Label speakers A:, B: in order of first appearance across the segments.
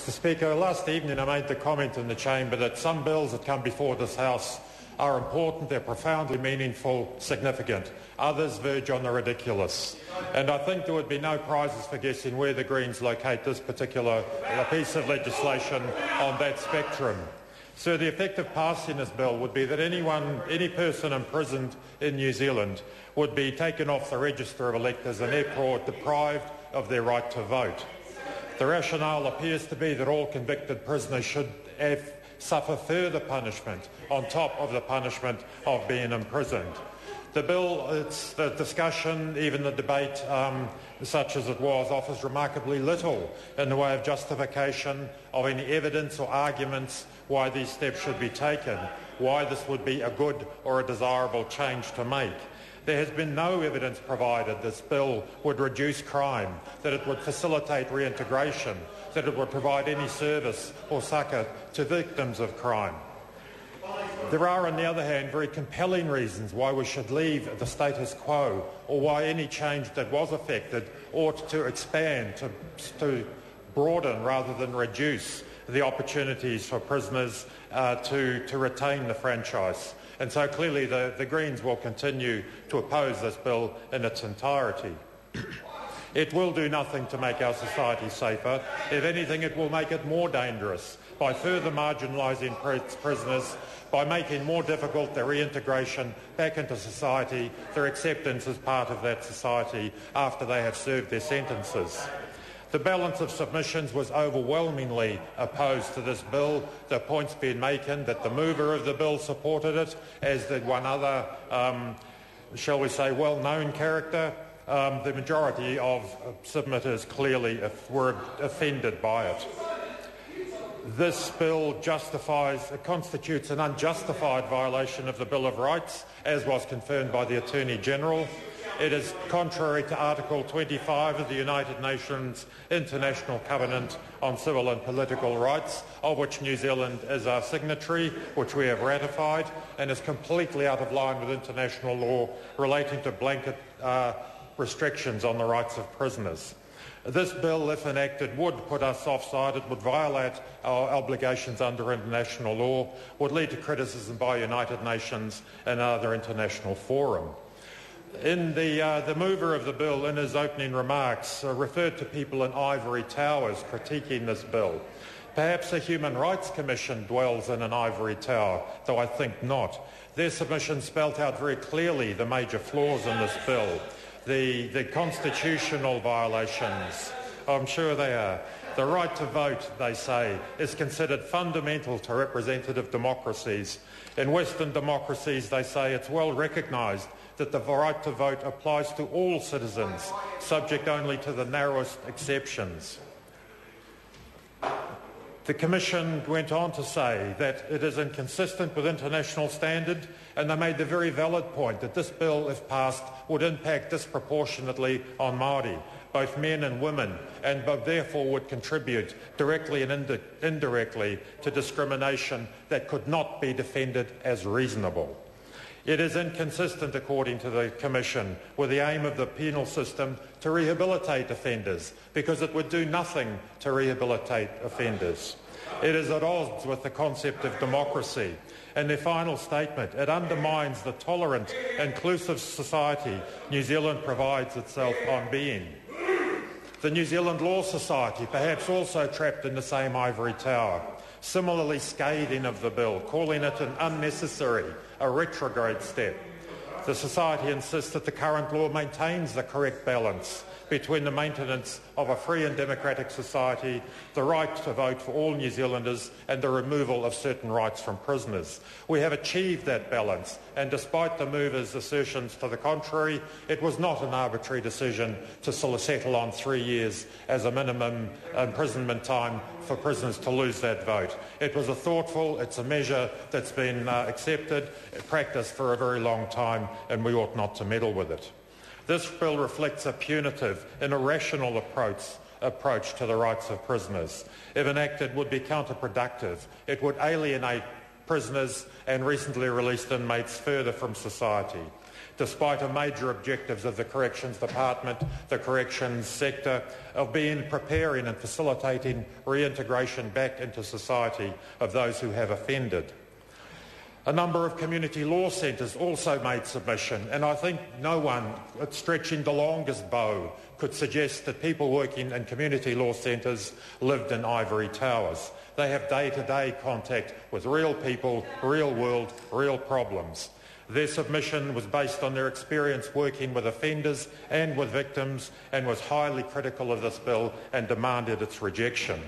A: Mr Speaker, last evening I made the comment in the chamber that some bills that come before this House are important, they're profoundly meaningful, significant. Others verge on the ridiculous. And I think there would be no prizes for guessing where the Greens locate this particular piece of legislation on that spectrum. So the effect of passing this bill would be that any person imprisoned in New Zealand would be taken off the register of electors and therefore deprived of their right to vote. The rationale appears to be that all convicted prisoners should suffer further punishment on top of the punishment of being imprisoned. The bill, the discussion, even the debate, such as it was, offers remarkably little in the way of justification of any evidence or arguments why these steps should be taken, why this would be a good or a desirable change to make. There has been no evidence provided this bill would reduce crime, that it would facilitate reintegration, that it would provide any service or succour to victims of crime. There are, on the other hand, very compelling reasons why we should leave the status quo, or why any change that was effected ought to expand, to broaden rather than reduce the opportunities for prisoners to retain the franchise. And so clearly the Greens will continue to oppose this bill in its entirety. It will do nothing to make our society safer. If anything, it will make it more dangerous by further marginalising prisoners, by making more difficult their reintegration back into society, their acceptance as part of that society after they have served their sentences. The balance of submissions was overwhelmingly opposed to this bill. The point's been made that the mover of the bill supported it, as did one other, shall we say, well-known character. The majority of submitters clearly were offended by it. This bill constitutes an unjustified violation of the Bill of Rights, as was confirmed by the Attorney-General. It is contrary to Article 25 of the United Nations International Covenant on Civil and Political Rights, of which New Zealand is a signatory, which we have ratified, and is completely out of line with international law relating to blanket restrictions on the rights of prisoners. This bill, if enacted, would put us offside. It would violate our obligations under international law, would lead to criticism by United Nations and other international forum. The mover of the bill, in his opening remarks, referred to people in ivory towers critiquing this bill. Perhaps the Human Rights Commission dwells in an ivory tower, though I think not. Their submission spelt out very clearly the major flaws in this bill. The constitutional violations, I'm sure they are. The right to vote, they say, is considered fundamental to representative democracies. In Western democracies, they say, it's well recognised that the right to vote applies to all citizens, subject only to the narrowest exceptions. The Commission went on to say that it is inconsistent with international standard, and they made the very valid point that this bill, if passed, would impact disproportionately on Māori, both men and women, and therefore would contribute directly and indirectly to discrimination that could not be defended as reasonable. It is inconsistent, according to the Commission, with the aim of the penal system to rehabilitate offenders, because it would do nothing to rehabilitate offenders. It is at odds with the concept of democracy. In their final statement, it undermines the tolerant, inclusive society New Zealand prides itself on being. The New Zealand Law Society, perhaps also trapped in the same ivory tower, similarly scathing of the bill, calling it an unnecessary, a retrograde step. The Society insists that the current law maintains the correct balance between the maintenance of a free and democratic society, the right to vote for all New Zealanders, and the removal of certain rights from prisoners. We have achieved that balance, and despite the movers' assertions to the contrary, it was not an arbitrary decision to settle on 3 years as a minimum imprisonment time for prisoners to lose that vote. It was it's a measure that's been accepted, practiced for a very long time, and we ought not to meddle with it. This bill reflects a punitive and irrational approach to the rights of prisoners. If enacted, it would be counterproductive. It would alienate prisoners and recently released inmates further from society. despite a major objectives of the Corrections Department, the corrections sector, of preparing and facilitating reintegration back into society of those who have offended. A number of community law centres also made submission, and I think no one, stretching the longest bow, could suggest that people working in community law centres lived in ivory towers. They have day-to-day contact with real people, real world, real problems. Their submission was based on their experience working with offenders and with victims, and was highly critical of this bill and demanded its rejection.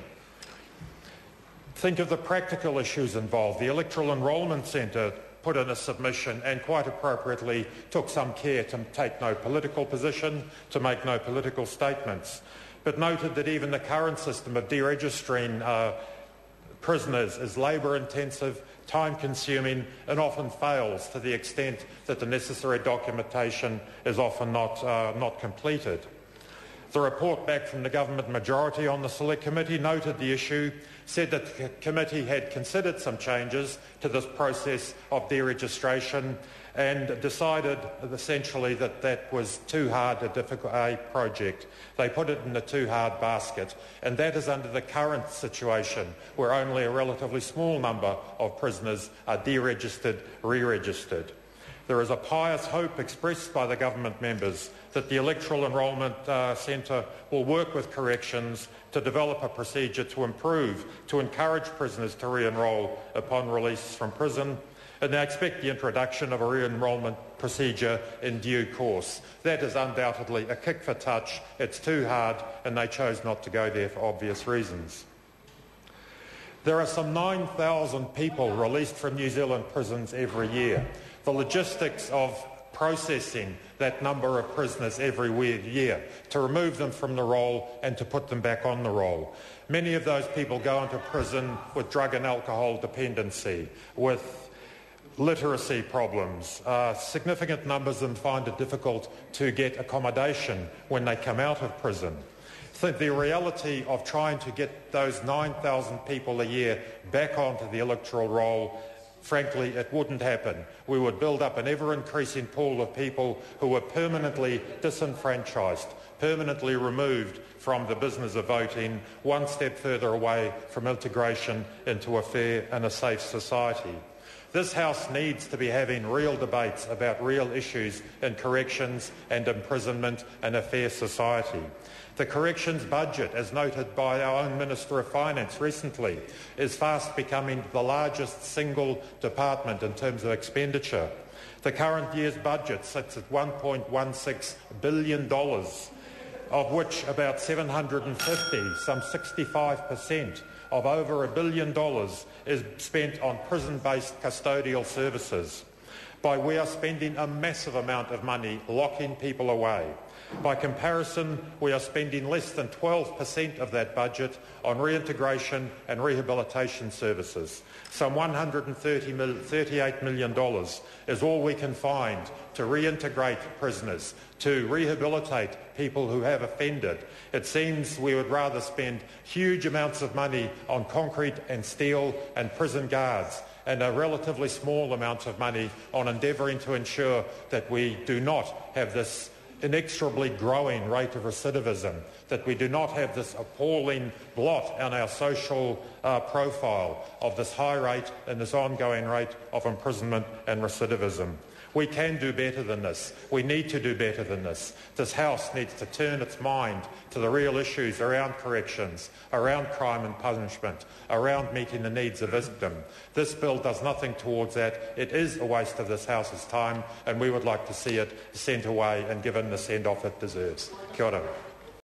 A: Think of the practical issues involved. The Electoral Enrolment Centre put in a submission and quite appropriately took some care to take no political position, to make no political statements, but noted that even the current system of deregistering prisoners is labour-intensive, time-consuming and often fails to the extent that the necessary documentation is often not completed. The report back from the government majority on the Select Committee noted the issue, said that the committee had considered some changes to this process of deregistration and decided essentially that that was too hard a project. They put it in the too hard basket, and that is under the current situation where only a relatively small number of prisoners are deregistered, re-registered. There is a pious hope expressed by the government members that the Electoral Enrolment Centre will work with corrections to develop a procedure to improve, to encourage prisoners to re-enrol upon release from prison, and they expect the introduction of a re-enrolment procedure in due course. That is undoubtedly a kick for touch. It's too hard, and they chose not to go there for obvious reasons. There are some 9,000 people released from New Zealand prisons every year. The logistics of processing that number of prisoners every year, to remove them from the roll and to put them back on the roll. Many of those people go into prison with drug and alcohol dependency, with literacy problems. Significant numbers of them find it difficult to get accommodation when they come out of prison. So the reality of trying to get those 9,000 people a year back onto the electoral roll, frankly, it wouldn't happen. We would build up an ever-increasing pool of people who were permanently disenfranchised, permanently removed from the business of voting, one step further away from integration into a fair and a safe society. This House needs to be having real debates about real issues in corrections and imprisonment and a fair society. The corrections budget, as noted by our own Minister of Finance recently, is fast becoming the largest single department in terms of expenditure. The current year's budget sits at $1.16 billion, of which about 750, some 65%, of over $1 billion is spent on prison-based custodial services. We are spending a massive amount of money locking people away. By comparison, we are spending less than 12% of that budget on reintegration and rehabilitation services. Some $138 million is all we can find to reintegrate prisoners, to rehabilitate people who have offended. It seems we would rather spend huge amounts of money on concrete and steel and prison guards, and a relatively small amount of money on endeavouring to ensure that we do not have this inexorably growing rate of recidivism, that we do not have this appalling blot on our social profile of this high rate and this ongoing rate of imprisonment and recidivism. We can do better than this. We need to do better than this. This House needs to turn its mind to the real issues around corrections, around crime and punishment, around meeting the needs of victims. This bill does nothing towards that. It is a waste of this House's time, and we would like to see it sent away and given the send-off it deserves. Kia ora.